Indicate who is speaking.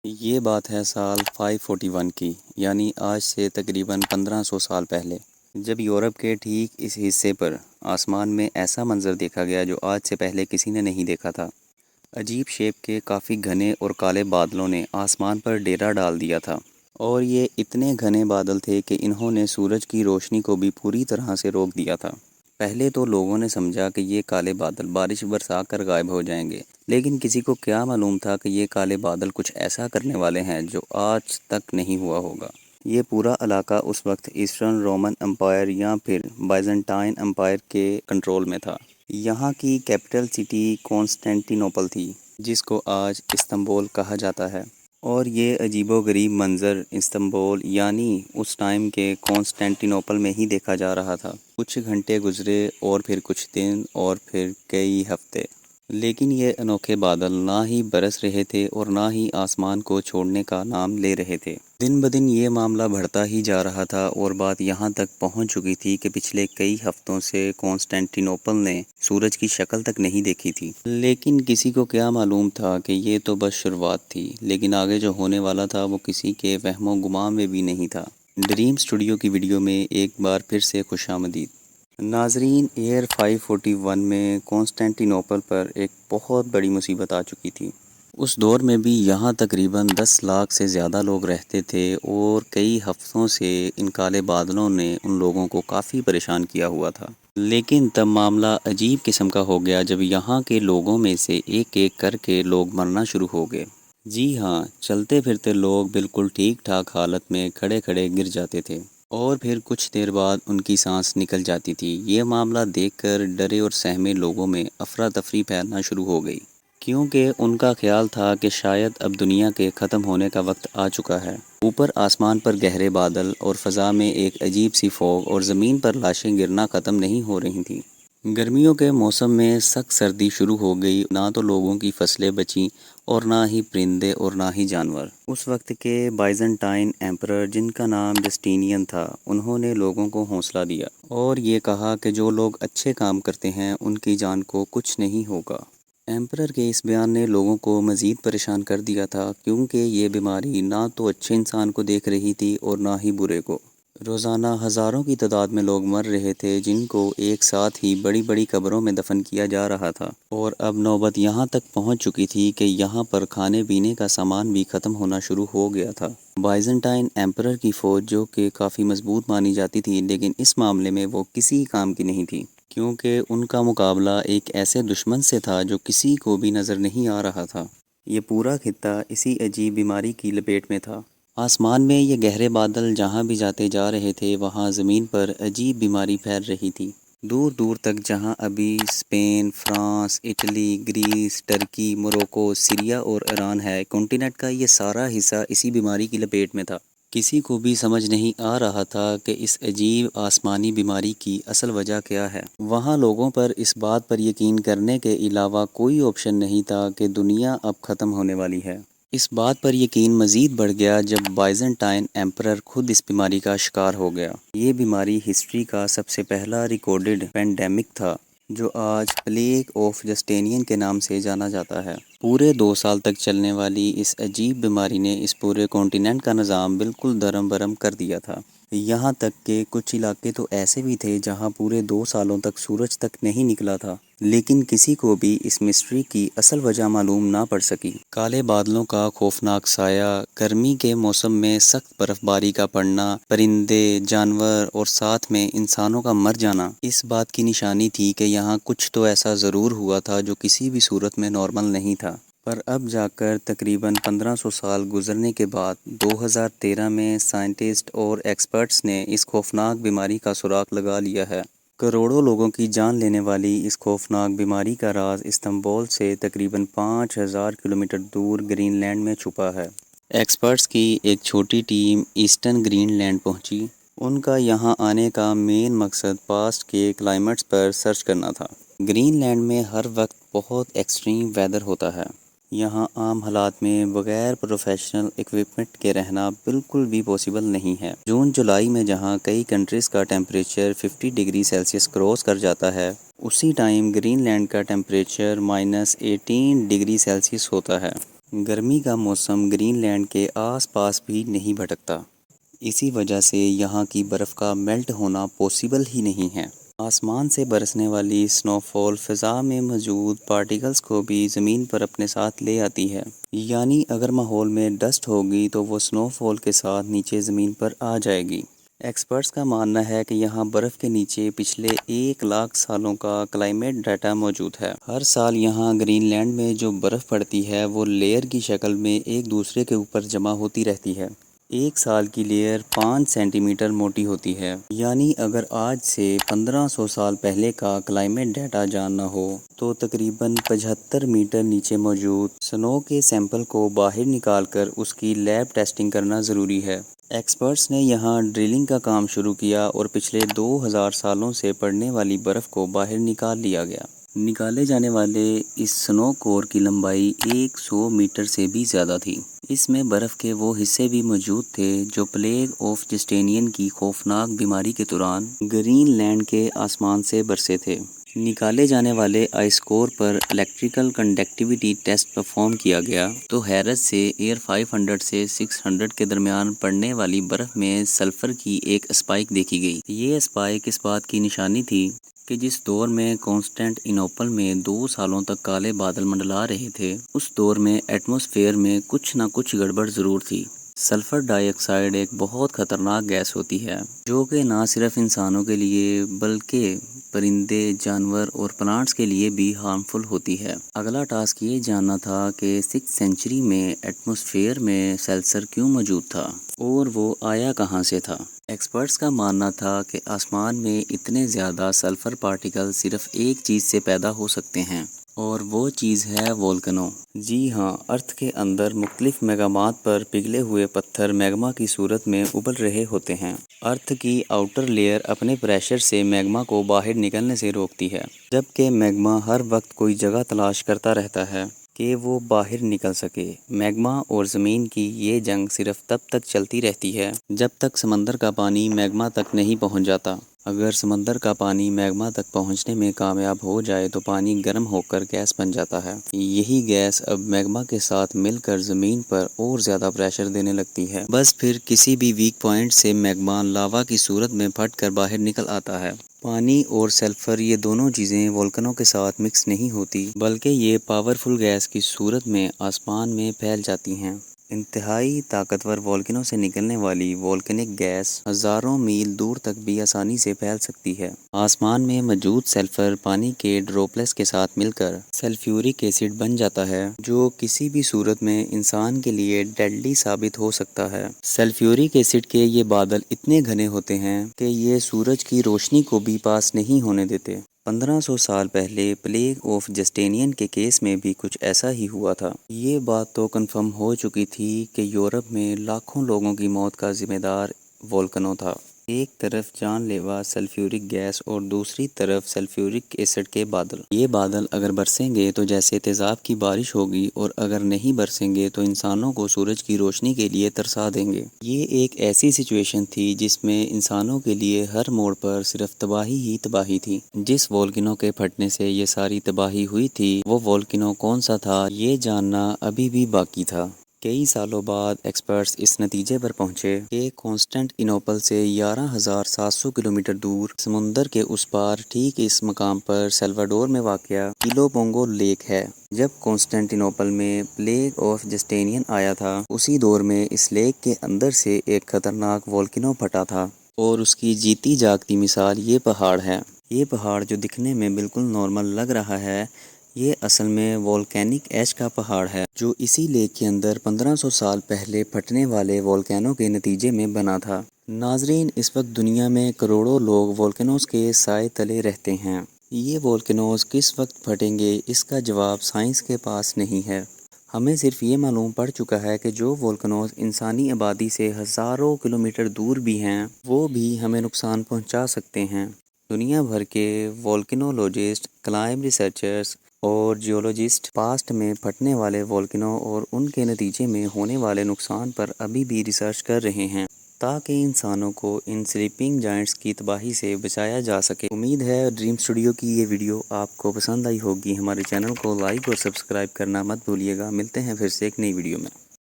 Speaker 1: یہ بات ہے سال 541 کی، یعنی آج سے تقریباً 1500 سال پہلے، جب یورپ کے ٹھیک اس حصے پر آسمان میں ایسا منظر دیکھا گیا جو آج سے پہلے کسی نے نہیں دیکھا تھا۔ عجیب شیپ کے کافی گھنے اور کالے بادلوں نے آسمان پر ڈیرا ڈال دیا تھا، اور یہ اتنے گھنے بادل تھے کہ انہوں نے سورج کی روشنی کو بھی پوری طرح سے روک دیا تھا۔ پہلے تو لوگوں نے سمجھا کہ یہ کالے بادل بارش برسا کر غائب ہو جائیں گے، لیکن کسی کو کیا معلوم تھا کہ یہ کالے بادل کچھ ایسا کرنے والے ہیں جو آج تک نہیں ہوا ہوگا۔ یہ پورا علاقہ اس وقت ایسٹرن رومن امپائر یا پھر بائزنٹائن امپائر کے کنٹرول میں تھا۔ یہاں کی کیپٹل سٹی کونسٹینٹی نوپل تھی، جس کو آج استنبول کہا جاتا ہے۔ اور یہ عجیب و غریب منظر استنبول یعنی اس ٹائم کے کونسٹینٹی نوپل میں ہی دیکھا جا رہا تھا۔ کچھ گھنٹے گزرے اور پھر کچھ دن اور پھر کئی ہفتے، لیکن یہ انوکھے بادل نہ ہی برس رہے تھے اور نہ ہی آسمان کو چھوڑنے کا نام لے رہے تھے۔ دن بدن یہ معاملہ بڑھتا ہی جا رہا تھا اور بات یہاں تک پہنچ چکی تھی کہ پچھلے کئی ہفتوں سے کونسٹینٹی نوپل نے سورج کی شکل تک نہیں دیکھی تھی۔ لیکن کسی کو کیا معلوم تھا کہ یہ تو بس شروعات تھی، لیکن آگے جو ہونے والا تھا وہ کسی کے وہم و گمان میں بھی نہیں تھا۔ ڈریم اسٹوڈیو کی ویڈیو میں ایک بار پھر سے خوش آمدید۔ ناظرین، ایئر 541 میں کونسٹینٹی نوپل پر ایک بہت بڑی مصیبت آ چکی تھی۔ اس دور میں بھی یہاں تقریباً 10 لاکھ سے زیادہ لوگ رہتے تھے اور کئی ہفتوں سے ان کالے بادلوں نے ان لوگوں کو کافی پریشان کیا ہوا تھا۔ لیکن تب معاملہ عجیب قسم کا ہو گیا جب یہاں کے لوگوں میں سے ایک ایک کر کے لوگ مرنا شروع ہو گئے۔ جی ہاں، چلتے پھرتے لوگ بالکل ٹھیک ٹھاک حالت میں کھڑے کھڑے گر جاتے تھے، اور پھر کچھ دیر بعد ان کی سانس نکل جاتی تھی۔ یہ معاملہ دیکھ کر ڈرے اور سہمے لوگوں میں افراتفری پھیلنا شروع ہو گئی، کیونکہ ان کا خیال تھا کہ شاید اب دنیا کے ختم ہونے کا وقت آ چکا ہے۔ اوپر آسمان پر گہرے بادل اور فضا میں ایک عجیب سی فوگ اور زمین پر لاشیں گرنا ختم نہیں ہو رہی تھیں۔ گرمیوں کے موسم میں سخت سردی شروع ہو گئی، نہ تو لوگوں کی فصلیں بچیں اور نہ ہی پرندے اور نہ ہی جانور۔ اس وقت کے بائزنٹائن ایمپرر، جن کا نام جسٹینین تھا، انہوں نے لوگوں کو حوصلہ دیا اور یہ کہا کہ جو لوگ اچھے کام کرتے ہیں ان کی جان کو کچھ نہیں ہوگا۔ ایمپرر کے اس بیان نے لوگوں کو مزید پریشان کر دیا تھا، کیونکہ یہ بیماری نہ تو اچھے انسان کو دیکھ رہی تھی اور نہ ہی برے کو۔ روزانہ ہزاروں کی تعداد میں لوگ مر رہے تھے، جن کو ایک ساتھ ہی بڑی بڑی قبروں میں دفن کیا جا رہا تھا، اور اب نوبت یہاں تک پہنچ چکی تھی کہ یہاں پر کھانے پینے کا سامان بھی ختم ہونا شروع ہو گیا تھا۔ بائزنٹائن ایمپرر کی فوج، جو کہ کافی مضبوط مانی جاتی تھی، لیکن اس معاملے میں وہ کسی کام کی نہیں تھی، کیونکہ ان کا مقابلہ ایک ایسے دشمن سے تھا جو کسی کو بھی نظر نہیں آ رہا تھا۔ یہ پورا خطہ اسی عجیب بیماری کی لپیٹ میں تھا۔ آسمان میں یہ گہرے بادل جہاں بھی جاتے جا رہے تھے، وہاں زمین پر عجیب بیماری پھیل رہی تھی۔ دور دور تک، جہاں ابھی Spain, France, Italy, Greece, Turkey, Morocco, Syria اور ایران ہے، کانٹیننٹ کا یہ سارا حصہ اسی بیماری کی لپیٹ میں تھا۔ کسی کو بھی سمجھ نہیں آ رہا تھا کہ اس عجیب آسمانی بیماری کی اصل وجہ کیا ہے۔ وہاں لوگوں پر اس بات پر یقین کرنے کے علاوہ کوئی آپشن نہیں تھا کہ دنیا اب ختم ہونے والی ہے۔ اس بات پر یقین مزید بڑھ گیا جب بائزنٹائن ایمپرر خود اس بیماری کا شکار ہو گیا۔ یہ بیماری ہسٹری کا سب سے پہلا ریکارڈڈ پینڈیمک تھا، جو آج پلیگ آف جسٹینین کے نام سے جانا جاتا ہے۔ پورے 2 سال تک چلنے والی اس عجیب بیماری نے اس پورے کانٹیننٹ کا نظام بالکل درم برم کر دیا تھا۔ یہاں تک کہ کچھ علاقے تو ایسے بھی تھے جہاں پورے 2 سالوں تک سورج تک نہیں نکلا تھا، لیکن کسی کو بھی اس مسٹری کی اصل وجہ معلوم نہ پڑ سکی۔ کالے بادلوں کا خوفناک سایہ، گرمی کے موسم میں سخت برف باری کا پڑنا، پرندے، جانور اور ساتھ میں انسانوں کا مر جانا، اس بات کی نشانی تھی کہ یہاں کچھ تو ایسا ضرور ہوا تھا جو کسی بھی صورت میں نارمل نہیں تھا۔ پر اب جا کر تقریباً 1500 سال گزرنے کے بعد 2013 میں سائنٹسٹ اور ایکسپرٹس نے اس خوفناک بیماری کا سراغ لگا لیا ہے۔ کروڑوں لوگوں کی جان لینے والی اس خوفناک بیماری کا راز استنبول سے تقریباً 5000 کلومیٹر دور گرین لینڈ میں چھپا ہے۔ ایکسپرٹس کی ایک چھوٹی ٹیم ایسٹرن گرین لینڈ پہنچی۔ ان کا یہاں آنے کا مین مقصد پاسٹ کے کلائمیٹس پر سرچ کرنا تھا۔ گرین لینڈ میں ہر وقت بہت ایکسٹریم ویدر ہوتا ہے۔ یہاں عام حالات میں بغیر پروفیشنل اکوپمنٹ کے رہنا بالکل بھی پاسبل نہیں ہے۔ جون جولائی میں جہاں کئی کنٹریز کا ٹیمپریچر 50 ڈگری سیلسیس کراس کر جاتا ہے، اسی ٹائم گرین لینڈ کا ٹیمپریچر -18 ڈگری سیلسیس ہوتا ہے۔ گرمی کا موسم گرین لینڈ کے آس پاس بھی نہیں بھٹکتا، اسی وجہ سے یہاں کی برف کا میلٹ ہونا پاسبل ہی نہیں ہے۔ آسمان سے برسنے والی سنو فال فضا میں موجود پارٹیکلز کو بھی زمین پر اپنے ساتھ لے آتی ہے، یعنی اگر ماحول میں ڈسٹ ہوگی تو وہ سنو فال کے ساتھ نیچے زمین پر آ جائے گی۔ ایکسپرٹس کا ماننا ہے کہ یہاں برف کے نیچے پچھلے 1 لاکھ سالوں کا کلائمیٹ ڈیٹا موجود ہے۔ ہر سال یہاں گرین لینڈ میں جو برف پڑتی ہے وہ لیئر کی شکل میں ایک دوسرے کے اوپر جمع ہوتی رہتی ہے۔ ایک سال کی لیئر 5 سینٹی میٹر موٹی ہوتی ہے، یعنی اگر آج سے 1500 سال پہلے کا کلائمیٹ ڈیٹا جاننا ہو تو تقریباً 75 میٹر نیچے موجود سنو کے سیمپل کو باہر نکال کر اس کی لیب ٹیسٹنگ کرنا ضروری ہے۔ ایکسپرٹس نے یہاں ڈرلنگ کا کام شروع کیا اور پچھلے 2000 سالوں سے پڑنے والی برف کو باہر نکال لیا گیا۔ نکالے جانے والے اس سنو کور کی لمبائی 100 میٹر سے بھی زیادہ تھی۔ اس میں برف کے وہ حصے بھی موجود تھے جو پلیگ آف جسٹینین کی خوفناک بیماری کے دوران گرین لینڈ کے آسمان سے برسے تھے۔ نکالے جانے والے آئس کور پر الیکٹریکل کنڈکٹیوٹی ٹیسٹ پرفارم کیا گیا تو حیرت سے ایئر 500 سے 600 کے درمیان پڑنے والی برف میں سلفر کی ایک اسپائک دیکھی گئی۔ یہ اسپائک اس بات کی نشانی تھی کہ جس دور میں کانسٹینٹینوپل میں 2 سالوں تک کالے بادل منڈلا رہے تھے، اس دور میں ایٹماسفیئر میں کچھ نہ کچھ گڑبڑ ضرور تھی۔ سلفر ڈائی آکسائڈ ایک بہت خطرناک گیس ہوتی ہے جو کہ نہ صرف انسانوں کے لیے بلکہ پرندے، جانور اور پلانٹس کے لیے بھی ہارمفل ہوتی ہے۔ اگلا ٹاسک یہ جاننا تھا کہ 6 سینچری میں ایٹماسفیئر میں سلفر کیوں موجود تھا اور وہ آیا کہاں سے تھا۔ ایکسپرٹس کا ماننا تھا کہ آسمان میں اتنے زیادہ سلفر پارٹیکل صرف ایک چیز سے پیدا ہو سکتے ہیں اور وہ چیز ہے وولکنو۔ جی ہاں، ارتھ کے اندر مختلف میگمات پر پگھلے ہوئے پتھر میگما کی صورت میں ابل رہے ہوتے ہیں۔ ارتھ کی آؤٹر لیئر اپنے پریشر سے میگما کو باہر نکلنے سے روکتی ہے، جبکہ میگما ہر وقت کوئی جگہ تلاش کرتا رہتا ہے کہ وہ باہر نکل سکے۔ میگما اور زمین کی یہ جنگ صرف تب تک چلتی رہتی ہے جب تک سمندر کا پانی میگما تک نہیں پہنچ جاتا۔ اگر سمندر کا پانی میگما تک پہنچنے میں کامیاب ہو جائے تو پانی گرم ہو کر گیس بن جاتا ہے۔ یہی گیس اب میگما کے ساتھ مل کر زمین پر اور زیادہ پریشر دینے لگتی ہے۔ بس پھر کسی بھی ویک پوائنٹ سے میگما لاوا کی صورت میں پھٹ کر باہر نکل آتا ہے۔ پانی اور سلفر یہ دونوں چیزیں وولکنوں کے ساتھ مکس نہیں ہوتی، بلکہ یہ پاورفل گیس کی صورت میں آسمان میں پھیل جاتی ہیں۔ انتہائی طاقتور وولکنوں سے نکلنے والی وولکینک گیس ہزاروں میل دور تک بھی آسانی سے پھیل سکتی ہے۔ آسمان میں موجود سلفر پانی کے ڈراپلٹس کے ساتھ مل کر سلفیورک ایسڈ بن جاتا ہے، جو کسی بھی صورت میں انسان کے لیے ڈیڈلی ثابت ہو سکتا ہے۔ سلفیورک ایسڈ کے یہ بادل اتنے گھنے ہوتے ہیں کہ یہ سورج کی روشنی کو بھی پاس نہیں ہونے دیتے۔ 1500 سال پہلے پلیگ آف جسٹینین کے کیس میں بھی کچھ ایسا ہی ہوا تھا۔ یہ بات تو کنفرم ہو چکی تھی کہ یورپ میں لاکھوں لوگوں کی موت کا ذمہ دار وولکنو تھا۔ ایک طرف جان لیوا سلفیورک گیس اور دوسری طرف سلفیورک ایسڈ کے بادل۔ یہ بادل اگر برسیں گے تو جیسے تیزاب کی بارش ہوگی اور اگر نہیں برسیں گے تو انسانوں کو سورج کی روشنی کے لیے ترسا دیں گے۔ یہ ایک ایسی سچویشن تھی جس میں انسانوں کے لیے ہر موڑ پر صرف تباہی ہی تباہی تھی۔ جس وولکنو کے پھٹنے سے یہ ساری تباہی ہوئی تھی وہ وولکنو کون سا تھا یہ جاننا ابھی بھی باقی تھا۔ کئی سالوں بعد ایکسپرٹس اس نتیجے پر پہنچے کہ کانسٹینٹینوپل سے 11,700 کلومیٹر دور سمندر کے اس پار ٹھیک اس مقام پر سلواڈور میں واقع کیلوپونگو لیک ہے۔ جب کانسٹینٹینوپل میں پلیگ آف جسٹینین آیا تھا، اسی دور میں اس لیک کے اندر سے ایک خطرناک وولکنو پھٹا تھا اور اس کی جیتی جاگتی مثال یہ پہاڑ ہے۔ یہ پہاڑ جو دکھنے میں بالکل نارمل لگ رہا ہے، یہ اصل میں وولکینک ایش کا پہاڑ ہے جو اسی لیک کے اندر 1500 سال پہلے پھٹنے والے وولکینو کے نتیجے میں بنا تھا۔ ناظرین، اس وقت دنیا میں کروڑوں لوگ وولکینوز کے سائے تلے رہتے ہیں۔ یہ وولکینوز کس وقت پھٹیں گے اس کا جواب سائنس کے پاس نہیں ہے۔ ہمیں صرف یہ معلوم پڑ چکا ہے کہ جو وولکینوز انسانی آبادی سے ہزاروں کلومیٹر دور بھی ہیں وہ بھی ہمیں نقصان پہنچا سکتے ہیں۔ دنیا بھر کے وولکینولوجسٹ، کلائمٹ ریسرچرز، اور جیولوجسٹ پاسٹ میں پھٹنے والے والکینو اور ان کے نتیجے میں ہونے والے نقصان پر ابھی بھی ریسرچ کر رہے ہیں تاکہ انسانوں کو ان سلیپنگ جائنٹس کی تباہی سے بچایا جا سکے۔ امید ہے ڈریم اسٹوڈیو کی یہ ویڈیو آپ کو پسند آئی ہوگی۔ ہمارے چینل کو لائک اور سبسکرائب کرنا مت بھولیے گا۔ ملتے ہیں پھر سے ایک نئی ویڈیو میں۔